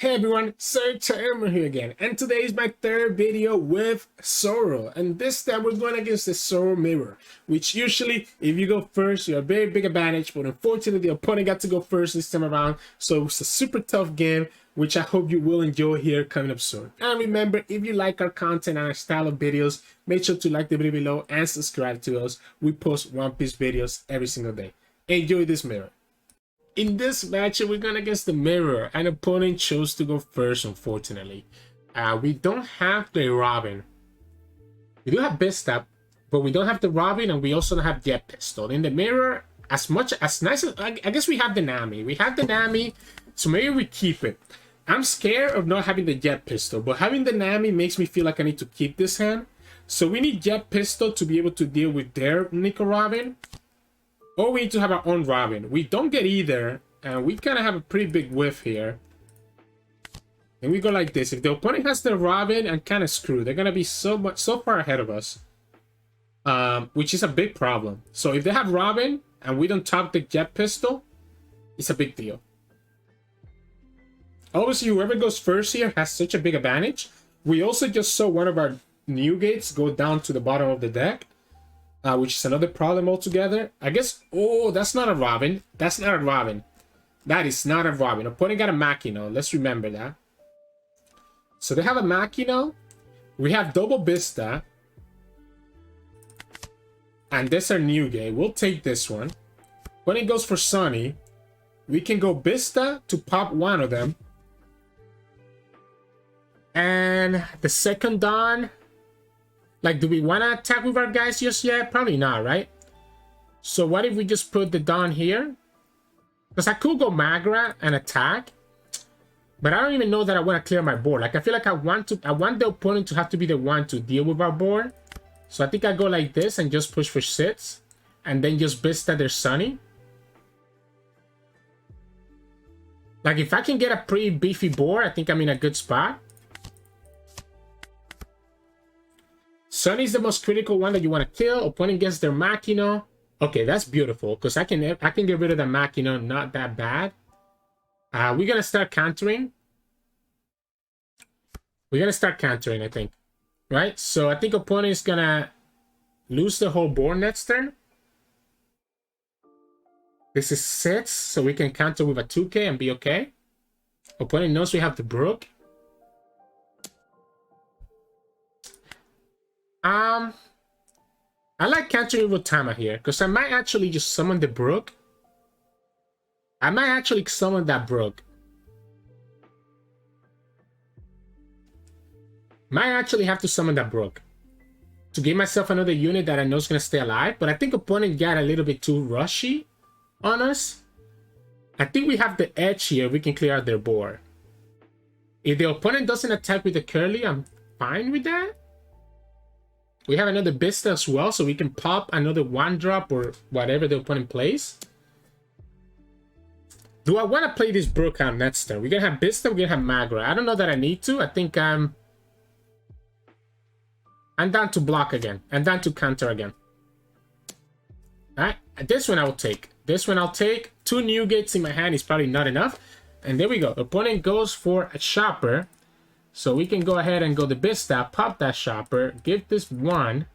Hey everyone, Sirturmund here again, and today is my third video with Zoro, and this time we're going against the Zoro mirror, which usually if you go first you're a very big advantage, but unfortunately the opponent got to go first this time around, so it's a super tough game, which I hope you will enjoy here coming up soon. And remember, if you like our content and our style of videos, make sure to like the video below and subscribe to us. We post One Piece videos every single day. Enjoy this mirror. In this matchup, we're going against the mirror. An opponent chose to go first, unfortunately. We don't have the Robin. We do have Vista, but we don't have the Robin, and we also don't have Jet Pistol. In the mirror, as nice as... I guess we have the Nami. We have the Nami, so maybe we keep it. I'm scared of not having the Jet Pistol, but having the Nami makes me feel like I need to keep this hand. So we need Jet Pistol to be able to deal with their Nico Robin. Or we need to have our own Robin. We don't get either, and we kind of have a pretty big whiff here. And we go like this. If the opponent has the Robin, I'm kind of screwed. They're going to be so far ahead of us, which is a big problem. So if they have Robin, and we don't top the Jet Pistol, it's a big deal. Obviously, whoever goes first here has such a big advantage. We also just saw one of our Newgates go down to the bottom of the deck. Which is another problem altogether. I guess... Oh, that's not a Robin. That's not a Robin. That is not a Robin. Opponent got a Makino. Let's remember that. So they have a Makino. We have double Vista. And this our Newgate. We'll take this one. When it goes for Sunny, we can go Vista to pop one of them. And the second Dawn... Like, do we want to attack with our guys just yet? Probably not, right? So what if we just put the Dawn here? Because I could go Magra and attack. But I don't even know that I want to clear my board. Like, I feel like I want the opponent to have to be the one to deal with our board. So I think I go like this and just push for 6. And then just Vista their Sunny. Like, if I can get a pretty beefy board, I think I'm in a good spot. Sunny's the most critical one that you want to kill. Opponent gets their Makino. Okay, that's beautiful. Because I can get rid of the Makino. Not that bad. We're going to start countering. We're going to start countering, I think. Right? So I think opponent is going to lose the whole board next turn. This is 6. So we can counter with a 2K and be okay. Opponent knows we have the Brook. I like countering with Otama here, because I might actually just summon the Brook. I might actually summon that Brook. Might actually have to summon that Brook to give myself another unit that I know is going to stay alive, but I think opponent got a little bit too rushy on us. I think we have the edge here. We can clear out their board. If the opponent doesn't attack with the Curly, I'm fine with that. We have another Vista as well, so we can pop another 1-drop or whatever the opponent plays. Do I want to play this Brook out next turn? We're going to have Vista, we're going to have Magra. I don't know that I need to. I think I'm down to block again. I'm down to counter again. Alright, this one I will take. This one I'll take. 2 Newgates in my hand is probably not enough. And there we go. Opponent goes for a Chopper. So we can go ahead and go the Vista, pop that Chopper, give this 1.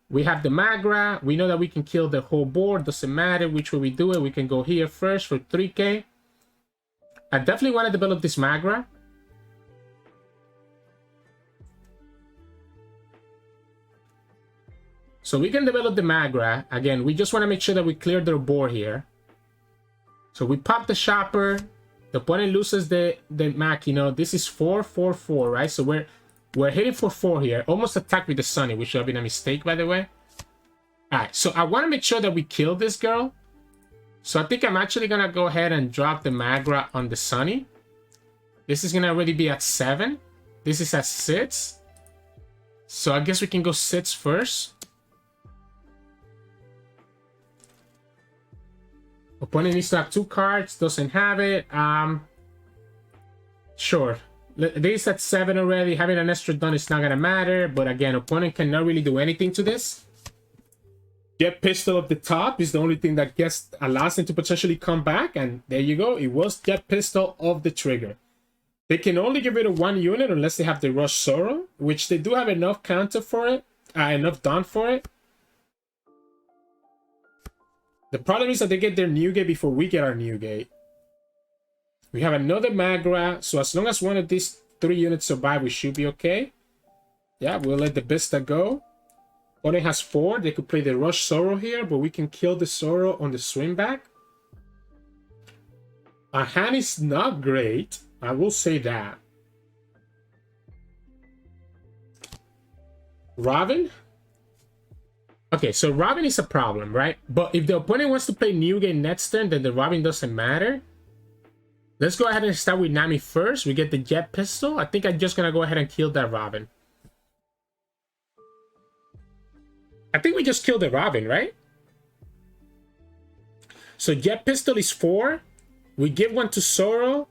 We have the Magra. We know that we can kill the whole board. Doesn't matter which way we do it. We can go here first for 3K. I definitely want to develop this Magra. So we can develop the Magra. Again, we just want to make sure that we clear their board here. So we pop the Chopper. The opponent loses the Makino. This is 4-4-4, right? So we're hitting for 4 here. Almost attacked with the Sunny, which should have been a mistake, by the way. Alright, so I want to make sure that we kill this girl. So I think I'm actually going to go ahead and drop the Magra on the Sunny. This is going to already be at 7. This is at 6. So I guess we can go 6 first. Opponent needs to have 2 cards, doesn't have it. Sure. This at 7 already. Having an extra Dawn is not going to matter. But again, opponent cannot really do anything to this. Jet Pistol up the top is the only thing that allows them to potentially come back. And there you go. It was Jet Pistol of the trigger. They can only get rid of 1 unit unless they have the Rush Zoro, which they do have enough counter for it, enough done for it. The problem is that they get their Newgate before we get our Newgate. We have another Magra, so as long as one of these 3 units survive, we should be okay. Yeah, we'll let the Vista go. One has 4. They could play the Rush Zoro here, but we can kill the Zoro on the swing back. Our hand is not great. I will say that. Robin? Okay, so Robin is a problem, right? But if the opponent wants to play Newgate next turn, then the Robin doesn't matter. Let's go ahead and start with Nami first. We get the Jet Pistol. I think I'm just going to go ahead and kill that Robin. I think we just killed the Robin, right? So Jet Pistol is 4. We give one to Zoro.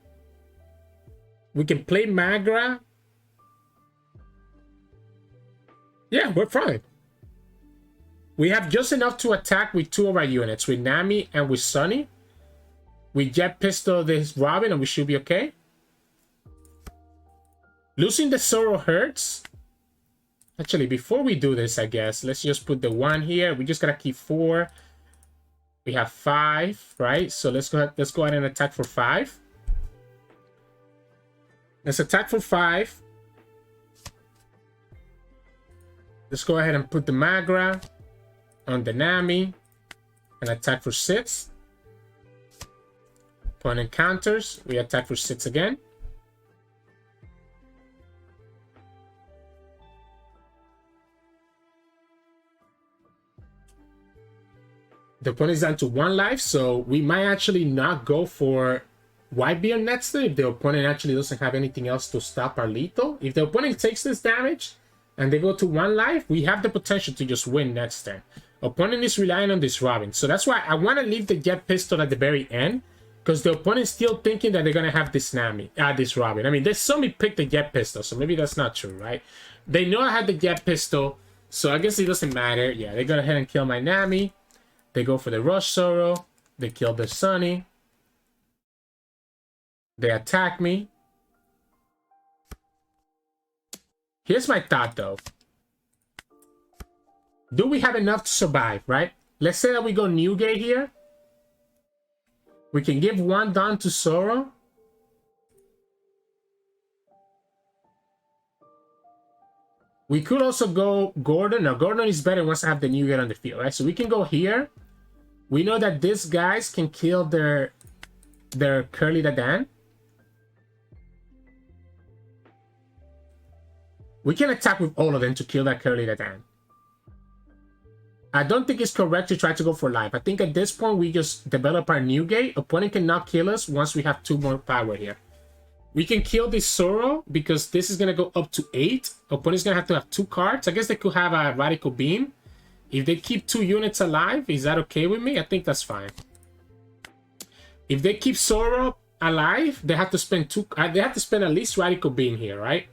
We can play Magra. Yeah, we're fine. We have just enough to attack with 2 of our units, with Nami and with Sunny. We Jet Pistol this Robin and we should be okay. Losing the Zoro hurts. Actually, before we do this, I guess, let's just put the 1 here. We just gotta keep 4. We have 5, right? So let's go ahead and attack for 5. Let's attack for 5. Let's go ahead and put the Magra on the Nami and attack for 6. Opponent counters. We attack for 6 again. The opponent is down to 1 life, so we might actually not go for Whitebeard next turn if the opponent actually doesn't have anything else to stop our lethal. If the opponent takes this damage and they go to 1 life, we have the potential to just win next turn. Opponent is relying on this Robin, so that's why I want to leave the Jet Pistol at the very end, because the opponent's still thinking that they're gonna have this Nami, this Robin. I mean, there's somebody picked the Jet Pistol, so maybe that's not true, right? They know I had the Jet Pistol, so I guess it doesn't matter. Yeah, they go ahead and kill my Nami. They go for the Rush Zoro. They kill the Sunny. They attack me. Here's my thought, though. Do we have enough to survive, right? Let's say that we go Newgate here. We can give 1 down to Zoro. We could also go Gordon. Now, Gordon is better once I have the Newgate on the field, right? So we can go here. We know that these guys can kill their Curly Dadan. We can attack with all of them to kill that Curly Dadan. I don't think it's correct to try to go for life. I think at this point, we just develop our Newgate. Opponent cannot kill us once we have 2 more power here. We can kill this Zoro because this is going to go up to 8. Opponent's going to have 2 cards. I guess they could have a Radical Beam. If they keep 2 units alive, is that okay with me? I think that's fine. If they keep Zoro alive, they have to spend at least Radical Beam here, right?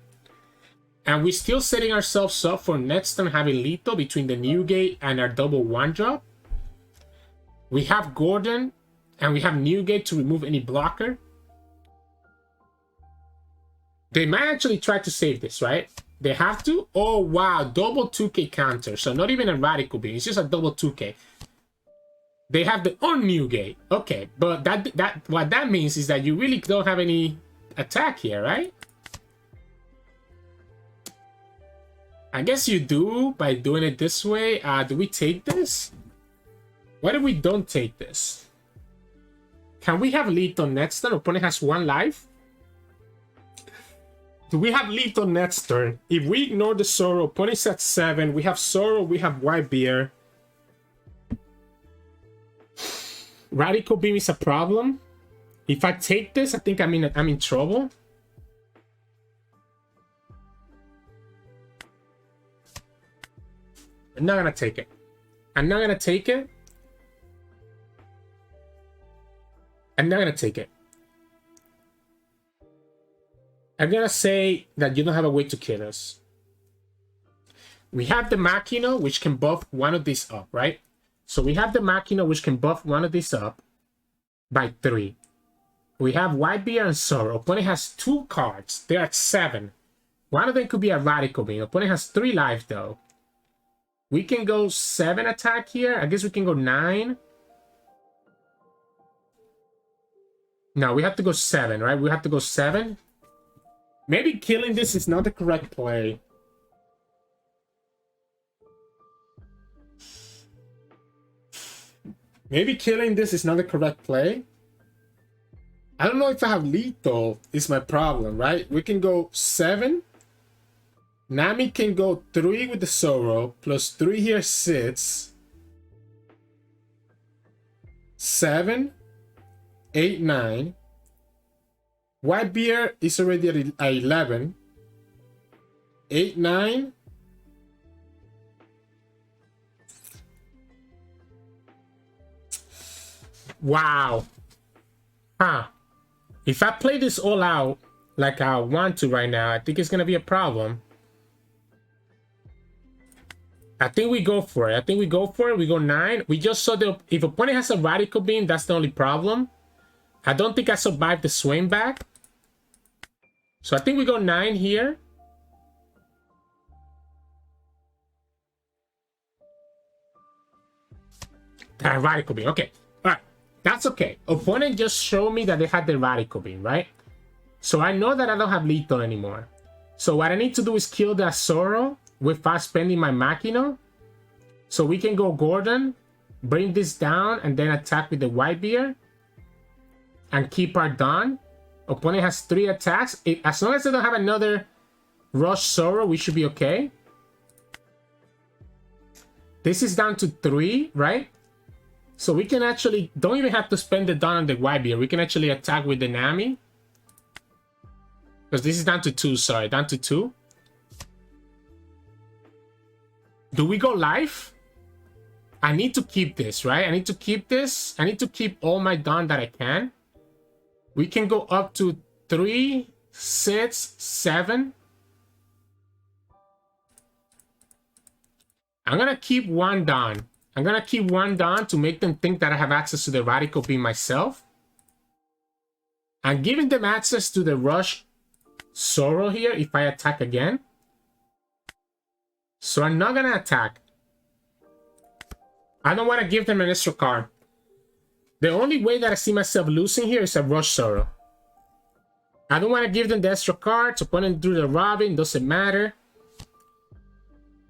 And we're still setting ourselves up for next turn having lethal between the Newgate and our double 1-drop. We have Gordon and we have Newgate to remove any blocker. They might actually try to save this, right? They have to? Oh, wow. Double 2k counter. So not even a Radical Beam. It's just a double 2k. They have the on Newgate. Okay, but what that means is that you really don't have any attack here, right? I guess you do by doing it this way. Do we take this? What if we don't take this? Can we have lethal next turn? Opponent has 1 life. Do we have lethal next turn? If we ignore the Zoro, opponent's at 7. We have Zoro, we have Whitebeard. Radical Beam is a problem. If I take this, I think I'm in trouble. I'm not gonna take it. I'm not gonna take it. I'm not gonna take it. I'm gonna say that you don't have a way to kill us. We have the Makino, which can buff one of these up, right? So we have the Makino, which can buff one of these up by 3. We have Whitebeard and Zoro. Opponent has 2 cards. They're at 7. One of them could be a Radical Beam. Opponent has 3 life though. We can go 7 attack here. I guess we can go 9. No, we have to go 7, right? We have to go 7. Maybe killing this is not the correct play. Maybe killing this is not the correct play. I don't know if I have lethal is my problem, right? We can go 7. Nami can go 3 with the Zoro. Plus 3 here, 6. 7. 8, 9. Whitebeard is already at 11. 8, 9. Wow. Huh. If I play this all out like I want to right now, I think it's going to be a problem. I think we go for it. We go 9. We just saw that if opponent has a Radical Beam, that's the only problem. I don't think I survived the swing back. So I think we go 9 here. That Radical Beam. Okay. All right. That's okay. Opponent just showed me that they had the Radical Beam, right? So I know that I don't have lethal anymore. So what I need to do is kill that Zoro without spending my Makino. So we can go Gordon, bring this down, and then attack with the Whitebeard. And keep our Dawn. Opponent has 3 attacks. As long as they don't have another Rush Zoro, we should be okay. This is down to 3, right? So we can actually, don't even have to spend the Dawn on the Whitebeard. We can actually attack with the Nami. Because this is down to 2, sorry, down to 2. Do we go live? I need to keep this, right? I need to keep this. I need to keep all my Dawn that I can. We can go up to 3, 6, 7. I'm going to keep 1 Dawn. I'm going to keep 1 Dawn to make them think that I have access to the Radical Beam myself. I'm giving them access to the Rush Zoro here if I attack again. So I'm not going to attack. I don't want to give them an extra card. The only way that I see myself losing here is a Rush Zoro. I don't want to give them the extra cards. Opponent do the Robin, doesn't matter.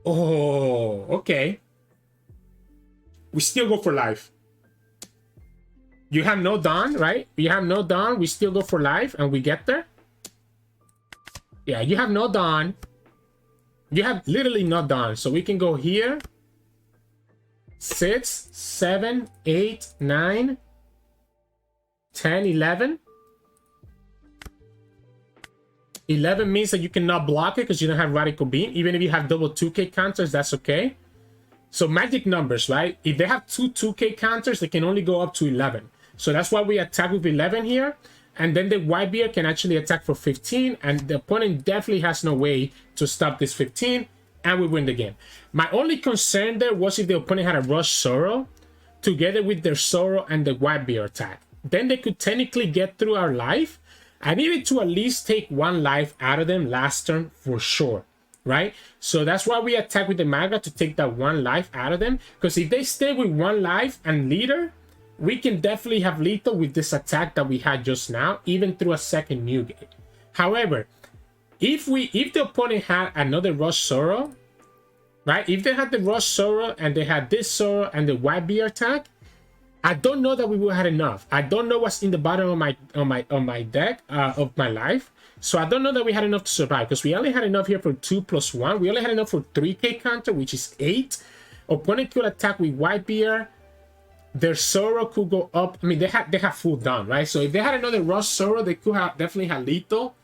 Oh, okay. We still go for life. You have no Dawn, right? You have no Dawn. We still go for life and we get there. Yeah, you have no Dawn. You have literally no Dawn. So we can go here. 6, 7, 8, 9, 10, 11. 11 means that you cannot block it because you don't have Radical Beam. Even if you have double 2k counters, that's okay. So magic numbers, right? If they have 2k counters, they can only go up to 11. So that's why we attack with 11 here. And then the Whitebeard can actually attack for 15. And the opponent definitely has no way to stop this 15. And we win the game. My only concern there was if the opponent had a Rush Zoro together with their Zoro and the Whitebeard attack. Then they could technically get through our life. I needed to at least take 1 life out of them last turn for sure, right? So that's why we attack with the Magra to take that 1 life out of them. Because if they stay with 1 life and leader, we can definitely have lethal with this attack that we had just now, even through a second Newgate. However, if the opponent had another Rush Zoro, right? If they had the Rush Zoro and they had this Zoro and the Whitebeard attack, I don't know that we would have had enough. I don't know what's in the bottom of my deck of my life. So I don't know that we had enough to survive because we only had enough here for 2 + 1. We only had enough for 3k counter, which is 8. Opponent could attack with Whitebeard. Their Zoro could go up. I mean, they have full Dawn, right? So if they had another Rush Zoro, they could have definitely had lethal.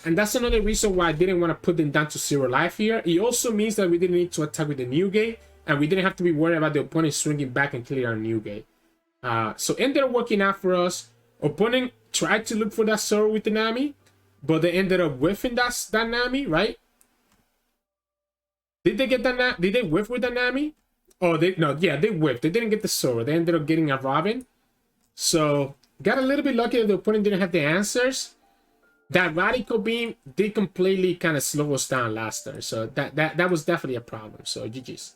And that's another reason why I didn't want to put them down to 0 life here. It also means that we didn't need to attack with the Newgate. And we didn't have to be worried about the opponent swinging back and killing our Newgate. So ended up working out for us. Opponent tried to look for that Zoro with the Nami. But they ended up whiffing that Nami, right? Did they get that? Did they whiff with the Nami? Oh, they whiffed. They didn't get the Zoro. They ended up getting a Robin. So got a little bit lucky that the opponent didn't have the answers. That radical beam did completely kind of slow us down last turn, so that was definitely a problem. So GG's.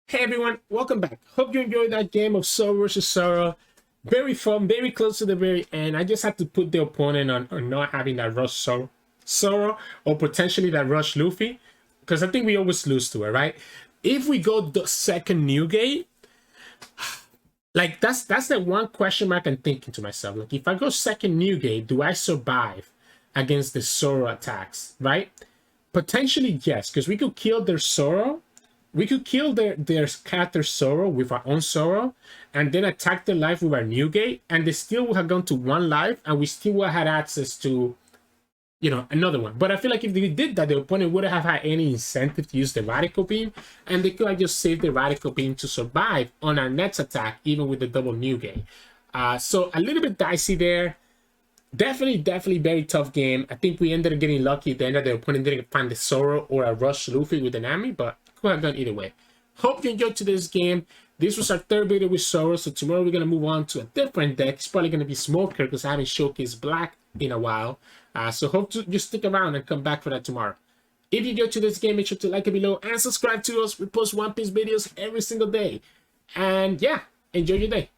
Hey everyone, welcome back. Hope you enjoyed that game of Zoro versus Zoro. Very fun, very close to the very end. I just had to put the opponent on not having that rush Zoro or potentially that rush Luffy, because I think we always lose to it, right? If we go the second Newgate, like that's the one question mark I'm thinking to myself. Like if I go second Newgate, do I survive against the Zoro attacks, right? Potentially yes, because we could kill their Zoro. We could kill their character Zoro with our own Zoro and then attack their life with our Newgate, and they still would have gone to 1 life and we still would have had access to, you know, another one. But I feel like if they did that, the opponent wouldn't have had any incentive to use the radical beam, and they could have just saved the radical beam to survive on our next attack, even with the double Newgate. So a little bit dicey there. Definitely very tough game. I think we ended up getting lucky at the end of the opponent didn't find the Zoro or a rush Luffy with the Nami, but could have done either way. Hope you enjoyed today's game. This was our third video with Zoro, so tomorrow we're going to move on to a different deck. It's probably going to be Smoker because I haven't showcased black in a while. So hope to just stick around and come back for that tomorrow. If you enjoyed today's game, make sure to like it below and subscribe to us. We post One Piece videos every single day. And yeah, enjoy your day.